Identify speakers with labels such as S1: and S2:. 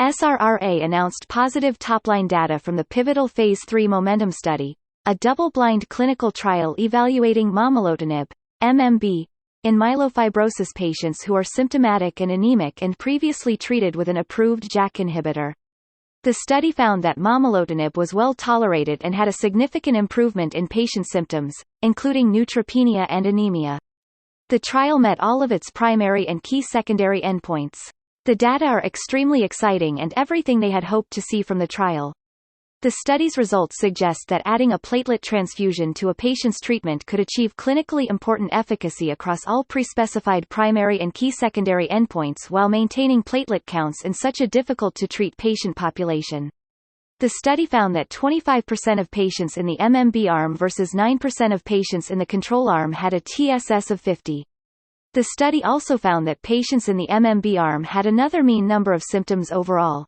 S1: SRRA announced positive top-line data from the pivotal Phase 3 Momentum study, a double-blind clinical trial evaluating momelotinib, MMB, in myelofibrosis patients who are symptomatic and anemic and previously treated with an approved JAK inhibitor. The study found that momelotinib was well tolerated and had a significant improvement in patient symptoms, including neutropenia and anemia. The trial met all of its primary and key secondary endpoints. The data are extremely exciting and everything they had hoped to see from the trial. The study's results suggest that adding a platelet transfusion to a patient's treatment could achieve clinically important efficacy across all pre-specified primary and key secondary endpoints while maintaining platelet counts in such a difficult-to-treat patient population. The study found that 25% of patients in the MMB arm versus 9% of patients in the control arm had a TSS of 50. The study also found that patients in the MMB arm had another mean number of symptoms overall.